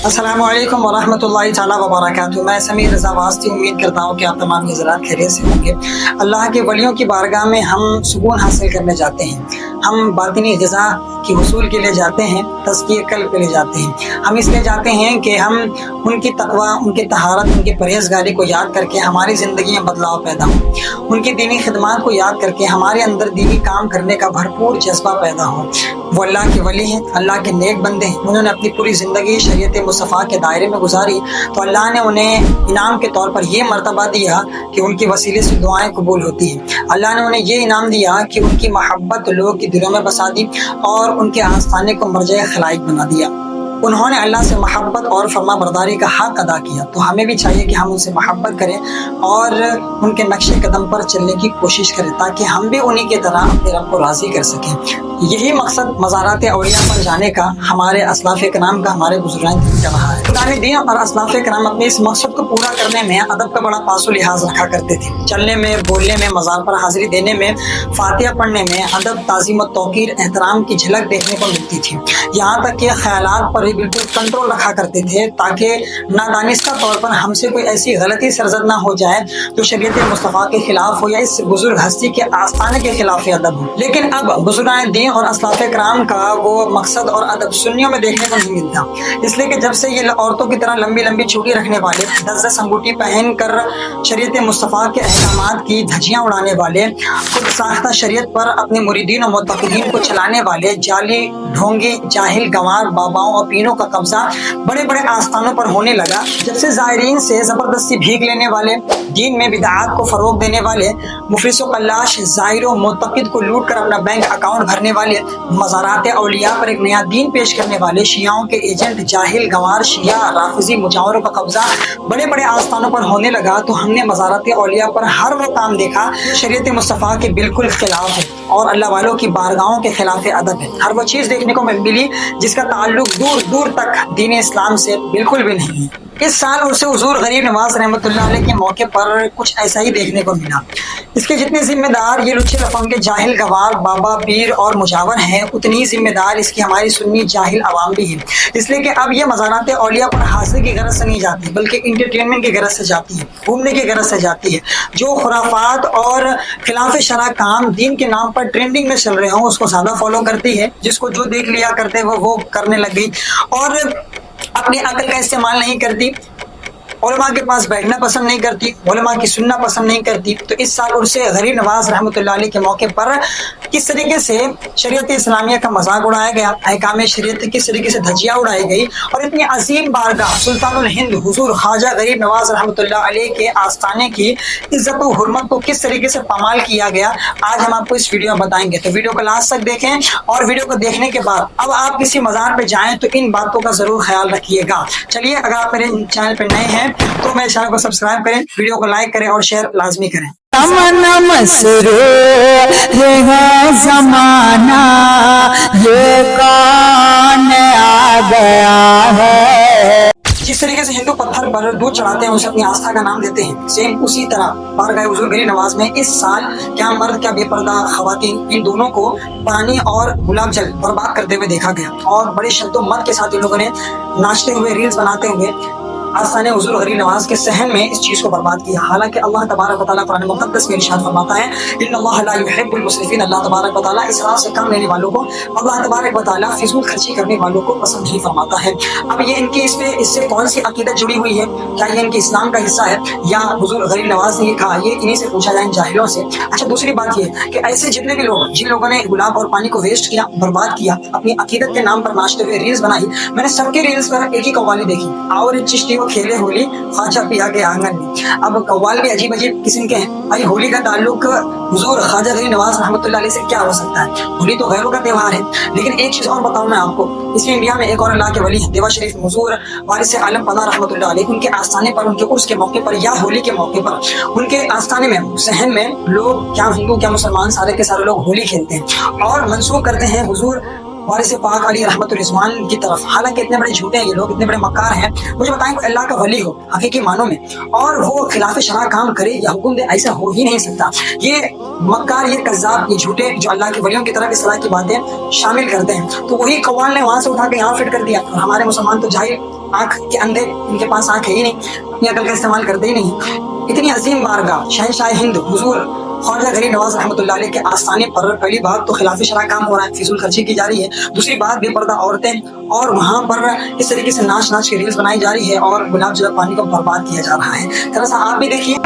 अस्सलामु अलैकुम वरहमतुल्लाहि ताला वबरकातुहू। मैं समीर रज़ा वास्ती उम्मीद करता हूँ कि आप तमाम हज़रात खैरियत से होंगे। अल्लाह के वलियों की बारगाह में हम सुकून हासिल करने जाते हैं, हम बातिनी ग़िज़ा की हुसूल के लिए जाते हैं, तज़किये क़ल्ब के लिए जाते हैं। हम इसलिए जाते हैं कि हम उनकी तक़वा, उनकी तहारत, उनकी परहेज़गारी को याद करके हमारी ज़िंदगी में बदलाव पैदा हो, उनकी दीनी खिदमत को याद करके हमारे अंदर दीनी काम करने का भरपूर जज्बा पैदा हो। वो अल्लाह के वली हैं, अल्लाह के नेक बंदे हैं। उन्होंने अपनी पूरी ज़िंदगी शरीयत मुस्तफ़ा के दायरे में गुजारी तो अल्लाह ने उन्हें इनाम के तौर पर ये मर्तबा दिया कि उनके वसीले से दुआएं कबूल होती हैं। अल्लाह ने उन्हें ये इनाम दिया कि उनकी मोहब्बत लोगों के दिलों में बसा दी और उनके आस्थाने को मर्ज़े खलाइक बना दिया। उन्होंने अल्लाह से मोहब्बत और फरमा बरदारी का हक़ अदा किया, तो हमें भी चाहिए कि हम उनसे मोहब्बत करें और उनके नक्शे कदम पर चलने की कोशिश करें ताकि हम भी उन्हीं की तरह अपने रब को राज़ी कर सकें। यही मकसद मज़ारात औलिया पर जाने का हमारे असलाफ़ कराम का, हमारे बुजुर्गान का रहा है। पुराने दिन और असलाफ़ कराम अपने इस मकसद को पूरा करने में अदब का बड़ा पासो लिहाज रखा करते थे। चलने में, बोलने में, मज़ार पर हाज़िरी देने में, फातिहा पढ़ने में अदब, ताज़ीम और तौक़ीर, एहतराम की झलक देखने को मिलती थी। यहाँ तक कि ख़यालात पर बिल्कुल कंट्रोल रखा करते थे ताकि नादानिस्ता तौर पर हमसे कोई ऐसी गलती सरजद ना हो जाए जो शरीयत मुस्तफ़ा के खिलाफ हो या इस बुजुर्ग हस्ती के आस्थाने के खिलाफ अदब हो। लेकिन अब बुजुर्गान दीन और असलाफ़ कराम का वो मकसद और अदब सुन्नियों में देखने को नहीं मिलता, इसलिए कि जब से ये औरतों की तरह लंबी लंबी चूड़ी रखने वाले, 10 अंगूठी पहन कर शरीयत मुस्तफ़ा के अहकामात की धज्जियाँ उड़ाने वाले, खुद साख्ता शरीयत पर अपने मुरीदीन और मुतक़ीदीन को चलाने वाले जाली, ढोंगी, जाहिल, गंवार बाबाओं और पीरों का कब्जा बड़े बड़े आस्थानों पर होने लगा, जब से ज़ायरीन से ज़बरदस्ती भीख लेने वाले, दीन में बिदआत को फ़रोग़ देने वाले, मुफलिस व कल्लाश ज़ाहिरों मुतक़िद को लूट कर अपना बैंक अकाउंट भरने वाले, मज़ारात औलिया पर एक नया दीन पेश करने वाले शियाओं के एजेंट, जाहिल, गंवार, शिया, राफ़िज़ी, मुजावरों का कब्जा बड़े बड़े आस्थानों पर होने लगा, तो हमने मज़ारात औलिया पर हर वो काम देखा शरीयत मुस्तफ़ा के बिल्कुल खिलाफ है और अल्लाह वालों की बारगाहों के खिलाफ अदब है। हर वो चीज़ देखने को मिली जिसका ताल्लुक दूर दूर तक दीन इस्लाम से बिल्कुल भी नहीं है। इस साल उर्से हुज़ूर गरीब नवाज रहमतुल्लाह अलैह के मौके पर कुछ ऐसा ही देखने को मिला। इसके जितने जिम्मेदार ये लुच्चे रकम के जाहिल, गवार, बाबा, पीर और मुजावर हैं, उतनी ही जिम्मेदार इसकी हमारी सुन्नी जाहिल आवाम भी है। इसलिए कि अब ये मज़ारात औलिया पर हासिल की गरज से नहीं जाती बल्कि इंटरटेनमेंट की गरज से जाती है, घूमने की गरज से जाती है। जो खुराफात और खिलाफ शरा काम दीन के नाम पर ट्रेंडिंग में चल रहे हों उसको ज़्यादा फॉलो करती है, जिसको जो देख लिया करते वो करने लग गई और अपनी अकल का इस्तेमाल नहीं करती, उलमा के पास बैठना पसंद नहीं करती, उलमा की सुनना पसंद नहीं करती। तो इस साल उर्से गरीब नवाज रहमतुल्लाह अलैह के मौके पर किस तरीके से शरीयत इस्लामिया का मजाक उड़ाया गया, अहकाम शरीयत किस तरीके से धज्जियाँ उड़ाई गई और इतनी अजीम बारगाह सुल्तानुल हिंद हुजूर ख्वाजा गरीब नवाज रहमतुल्लाह अलैह के आस्थाने की इज्जत व हुर्मत को किस तरीके से पामाल किया गया, आज हम आपको इस वीडियो में बताएंगे। तो वीडियो को लास्ट तक देखें और वीडियो को देखने के बाद अब आप किसी मज़ार पे जाएं तो इन बातों का जरूर ख्याल रखिएगा। चलिए, अगर आप मेरे चैनल पर नए हैं तो मेरे चैनल को सब्सक्राइब करें, वीडियो को लाइक करें और शेयर लाजमी करें। ज़माना ये कौन आ गया है। जिस तरीके से हिंदू पत्थर पर दूध चढ़ाते हैं उसे अपनी आस्था का नाम देते हैं, सेम उसी तरह बारगाह हुज़ूर गरीब नवाज में इस साल क्या मर्द क्या बेपर्दा खवातीन, इन दोनों को पानी और गुलाब जल बर्बाद करते हुए देखा गया और बड़े शब्दों मत के साथ इन लोगों ने नाचते हुए, रील्स बनाते हुए आस्थाने हुज़ूर गरीब नवाज के सहन में इस चीज़ को बर्बाद किया। हालांकि अल्लाह तबारक व तआला कुरान मुक़द्दस में इरशाद फरमाता है, इन्नल्लाह ला युहिब्बुल मुस्रिफीन, अल्लाह तबारक व तआला इसराफ से काम लेने वालों को, अल्लाह तबारक व तआला फिजूल खर्ची करने वालों को पसंद नहीं फरमाता है। अब ये इनकी इससे कौन सी अकीदत जुड़ी हुई है? क्या ये इनके इस्लाम का हिस्सा है या हुज़ूर गरीब नवाज ने ये कहा? ये इन्हीं से पूछा जाए, इन जाहिलों से। अच्छा, दूसरी बात ये कि ऐसे जितने भी लोग, जिन लोगों ने गुलाब और पानी को वेस्ट किया, बर्बाद किया, अपनी अकीदत के नाम पर नाचते हुए रील्स बनाई, मैंने सबके रील्स पर एक ही कव्वाली देखी, और चिश्ती वो खेले होली ख्वाजा पिया के आंगन में। अब कव्वाल भी अजीब अजीब किस्म के हैं। भाई, होली का ताल्लुक हुजूर ख्वाजा गरीब नवाज रहमतुल्लाह अलैह से क्या हो सकता है? होली तो गैरों का त्योहार है। लेकिन एक चीज़ और बताऊं मैं आपको, इसमें इंडिया में एक और अल्लाह के वली हैं, देवा शरीफ हुजूर वारिस आलम पना रहमतुल्लाह अलैह, उनके आस्थाने पर, उनके उर्स के मौके पर या होली के मौके पर उनके आस्थाने में, सहन में लोग, क्या हिंदू क्या मुसलमान, सारे के सारे लोग होली खेलते हैं और मंसूब करते हैं हुजूर वारिस पाक अली रहमतुल रिज़वान की तरफ। हालांकि इतने बड़े झूठे हैं ये लोग, इतने बड़े मक्कार हैं। मुझे बताएं, कोई अल्लाह का वली हो हकीकी मानों में और वो खिलाफ शरा काम करे या हुक्म दे, ऐसा हो ही नहीं सकता। ये मक्कार, ये कज़्ज़ाब, ये झूठे जो अल्लाह के वलियों की तरफ इस तरह की बातें शामिल करते हैं, तो वही कव्वाल ने वहां से उठा के यहाँ फिट कर दिया और हमारे मुसलमान तो जाहिल आंख के अंधे, इनके पास आंख है ही नहीं, अपनी अकल का इस्तेमाल करते ही नहीं। इतनी अजीम बारगाह शहंशाह हिंद हुजूर ख्वाजा गरीब नवाज रहमतुल्लाह अलैह के आस्थाने पर पहली बात तो खिलाफ शरअ काम हो रहा है, फिजूल खर्ची की जा रही है। दूसरी बात बेपर्दा औरतें, और वहाँ पर इस तरीके से नाच नाच के रील्स बनाई जा रही है और गुलाब जल पानी को बर्बाद किया जा रहा है। थोड़ा सा आप भी देखिए।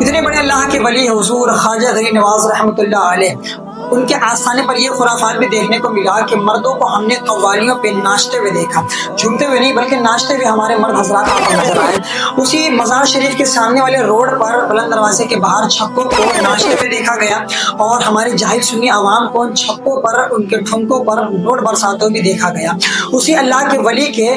इतने बड़े अल्लाह के वली हुजूर ख्वाजा गरीब नवाज रहमतुल्लाह अलैह, उनके आस्थाने पर ये खुराफात भी देखने को मिला कि मर्दों को हमने कव्वालियों पे नाचते हुए देखा, झूमते हुए नहीं बल्कि नाचते हुए हमारे मर्द हजरात आपको नजर आए। उसी मज़ार शरीफ के सामने वाले रोड पर बुलंद दरवाजे के बाहर छक्कों को नाचते हुए देखा गया और हमारी जाहिल सुन्नी आवाम को छक्कों पर, उनके ठुमकों पर नोट बरसाते हुए भी देखा गया। उसी अल्लाह के वली के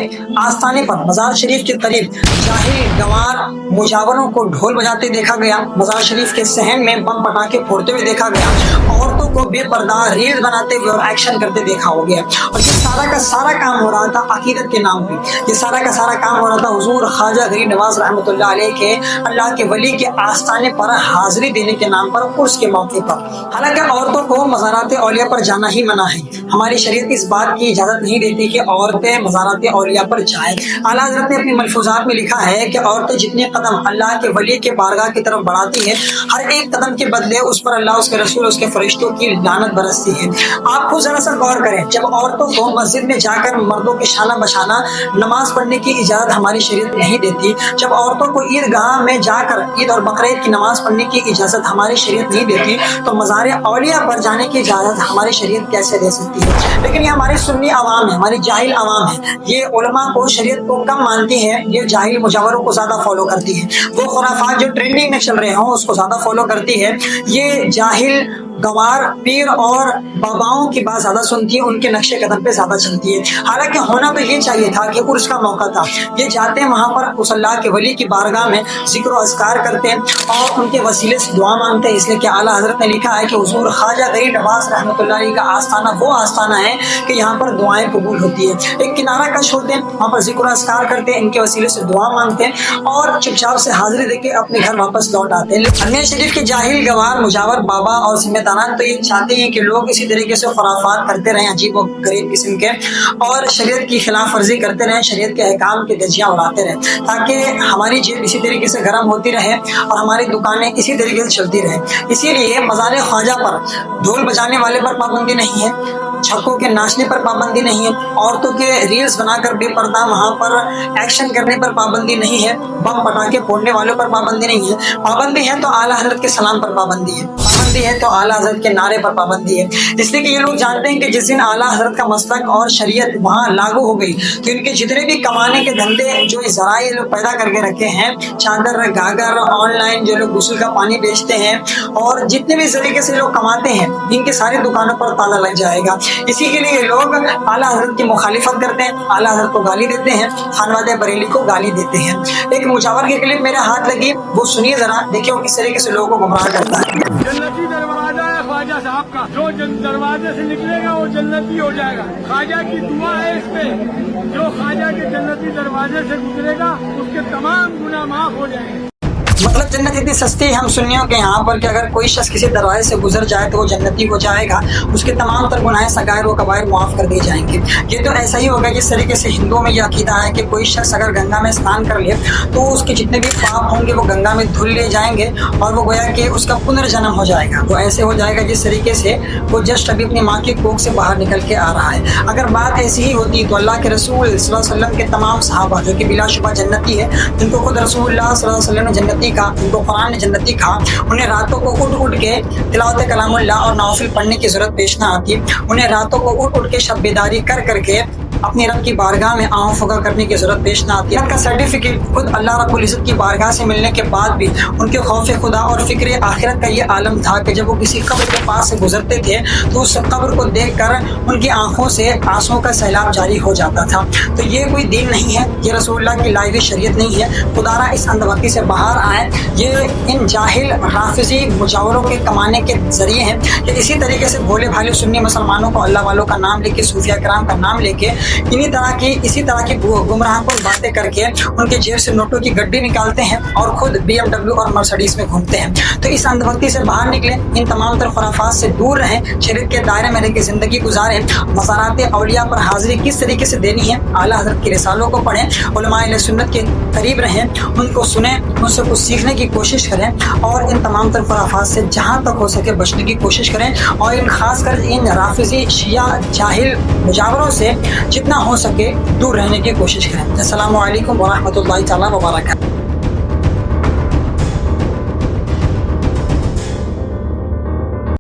आस्थाने पर मज़ार शरीफ के करीब जाहिल गंवार मुजावरों को ढोल बजाते देखा गया, मज़ार शरीफ के सहन में बम पटाखे फोड़ते हुए देखा गया, औरतों को बेपर्दा रील्स बनाते हुए और एक्शन करते देखा हो गया। और ये सारा का सारा काम हो रहा था अकीदत के नाम पे, ये सारा का सारा काम हो रहा था हुजूर ख्वाजा गरीब नवाज रहमतुल्लाह अलैह के अल्लाह के वली के आस्थाने पर हाजिरी देने के नाम पर, उर्स के मौके पर। हालांकि औरतों को मज़ारात औलिया पर जाना ही मना है, हमारी शरीयत इस बात की इजाजत नहीं देती कि औरतें मज़ारात औलिया पर जाएं। आला हज़रत ने अपनी मलफूजात में लिखा है कि औरतें जितने कदम अल्लाह के वली के बारगाह की तरफ बढ़ाती हैं, हर एक कदम के बदले उस पर अल्लाह, उसके रसूल, उसके फरिश्तों की लानत बरसती है। आप खुद जरा सा गौर करें, जब औरतों को मस्जिद में जाकर मर्दों के शाना बशाना नमाज पढ़ने की इजाजत हमारी शरीयत नहीं देती, जब औरतों को ईदगाह में जाकर ईद और बकरीद की नमाज पढ़ने की इजाजत हमारी शरीयत नहीं देती, तो मज़ार औलिया पर जाने की इजाजत हमारी शरीयत कैसे दे सकती है। लेकिन ये हमारी सुन्नी आवाम है, हमारी जाहिल आवाम है, ये उलमा को, शरीयत को कम मानती है, ये जाहिल मुजावरों को ज्यादा फॉलो करती है, वो खुराफात जो ट्रेंडिंग में चल रहे हों उसको ज्यादा फॉलो करती है, ये जाहिल गंवार पीर और बाबाओं की बात ज्यादा सुनती है, उनके नक्शे कदम पे ज्यादा चलती है। हालांकि होना तो ये चाहिए था कि उर्स का मौका था, ये जाते हैं वहां पर उस अल्लाह के वली की बारगाह में जिक्र अज़कार करते हैं और उनके वसीले से दुआ मांगते हैं। इसलिए कि आला हज़रत ने लिखा है कि हुजूर ख्वाजा गरीब नवाज रहमतुल्लाह अलैह का आस्थाना वो आस्थाना है कि यहाँ पर दुआएं कबूल होती है। एक किनारा कश होते हैं, वहाँ पर जिक्र अज़कार करते हैं, इनके वसीले से दुआ मांगते हैं और चुपचाप से हाजिरी देके अपने घर वापस लौट आते हैं। अरनिया शरीफ के जाहिल गंवार मुजावर बाबा और जिम्मेदारान तो ये चाहते हैं कि लोग इसी तरीके से खुराफात करते रहें, अजीब व गरीब किस्म के, और शरीयत की खिलाफ वर्जी करते रहें, शरीयत के अहकाम की धज्जियां उड़ाते रहें, ताकि हमारी जेब इसी तरीके से गर्म होती रहे और हमारी दुकानें इसी तरीके से चलती रहें। इसीलिए मज़ार ख्वाजा पर ढोल बजाने वाले पर पाबंदी नहीं है, छक्कों के नाचने पर पाबंदी नहीं है, औरतों के रील्स बनाकर बेपर्दा वहाँ पर एक्शन करने पर पाबंदी नहीं है, बम पटाखे फोड़ने वालों पर पाबंदी नहीं है। पाबंदी है तो आला हज़रत के सलाम पर पाबंदी है, पाबंदी है तो आला हज़रत के नारे पर पाबंदी है। इसलिए कि ये लोग जानते हैं कि जिस दिन आला हज़रत का मसलक और शरीयत वहाँ लागू हो गई तो इनके जितने भी कमाने के धंधे जो इस ज़राए लोग पैदा करके रखे हैं, चादर, गागर, ऑनलाइन जो लोग गुस्ल का पानी बेचते हैं और जितने भी तरीके से लोग कमाते हैं, इनके सारी दुकानों पर ताला लग जाएगा। इसी के लिए लोग आला हज़रत की मुखालिफत करते हैं, आला हज़रत को गाली देते हैं, खानवादे बरेली को गाली देते हैं। एक मुजावर की क्लिप मेरे हाथ लगी, वो सुनिए जरा, देखिए वो किस तरीके से लोगों को गुमराह करता है। जन्नती दरवाजा है ख्वाजा साहब का, जो दरवाजे से निकलेगा वो जन्नती हो जाएगा। ख्वाजा की दुआ है इस पे, जो ख्वाजा के जन्नती दरवाजे से गुजरेगा उसके तमाम गुनाह माफ हो जाएंगे। मतलब जन्नत इतनी सस्ती है हम सुन्नियों के यहाँ पर कि अगर कोई शख्स किसी दरवाजे से गुजर जाए तो वो जन्नती हो जाएगा, उसके तमाम तर गुनाह सगायर व कबायर मुआफ़ कर दिए जाएंगे। ये तो ऐसा ही होगा जिस तरीके से हिंदुओं में यह अकीदा है कि कोई शख्स अगर गंगा में स्नान कर ले तो उसके जितने भी पाप होंगे वो गंगा में धुल ले जाएंगे और वो गोया कि उसका पुनर्जन्म हो जाएगा। वो ऐसे हो जाएगा जिस तरीके से वो जस्ट अभी अपनी माँ की कोख से बाहर निकल के आ रहा है। अगर बात ऐसी ही होती तो अल्लाह के रसूल सल्लल्लाहु अलैहि वसल्लम के तमाम सहाबा जो कि बिलाशुबा जन्नती है, जिनको खुद रसूलुल्लाह सल्लल्लाहु अलैहि वसल्लम ने जन्नती कहा, उनको कुरान ने जन्नती कहा, उन्हें रातों को उठ उठ के तिलावत कलामुल्लाह और नवाफिल पढ़ने की जरूरत पेश ना आती। उन्हें रातों को उठ उठ के शब बेदारी कर करके अपनी रब की बारगाह में आँव फुका करने की जरूरत पेश ना आती है। उनका सर्टिफिकेट खुद अल्लाह रब्बुल इज़्ज़त की बारगाह से मिलने के बाद भी उनके खौफ खुदा और फिक्र आखिरत का ये आलम था कि जब वो किसी कब्र के पास से गुजरते थे तो उस कब्र को देख कर उनकी आंखों से आंसुओं का सैलाब जारी हो जाता था। तो ये कोई दीन नहीं है, ये रसूलुल्लाह की लाई हुई शरीयत नहीं है। खुदारा इस अंधभक्ति से बाहर आए, ये इन जाहिल राफिजी मुजावरों के कमाने के जरिए हैं कि इसी तरीके से भोले भाले सुन्नी मुसलमानों को अल्लाह वालों का नाम लेके, सूफिया कराम का नाम लेके इसी तरह की गुमराहकुन बातें करके उनके जेब से नोटों की गड्डी निकालते हैं और खुद BMW और मर्सिडीज में घूमते हैं। तो इस अंधभक्ति से बाहर निकले, इन तमाम तर खुराफात से दूर रहें, शरीयत के दायरे में रहकर जिंदगी गुजारें, मज़ारात औलिया पर हाजिरी किस तरीके से देनी है, आला हज़रत की रिसालों को पढ़ें, उलमाए अहले सुन्नत के करीब रहें, उनको सुने, उनसे कुछ सीखने की कोशिश करें और इन तमाम तर खुराफात से जहाँ तक हो सके बचने की कोशिश करें और इन खासकर इन राफिजी शिया जाहिल मुजावरों से जितना हो सके दूर रहने की कोशिश करें। अस्सलामु अलैकुम व रहमतुल्लाहि तआला व बरकातहू।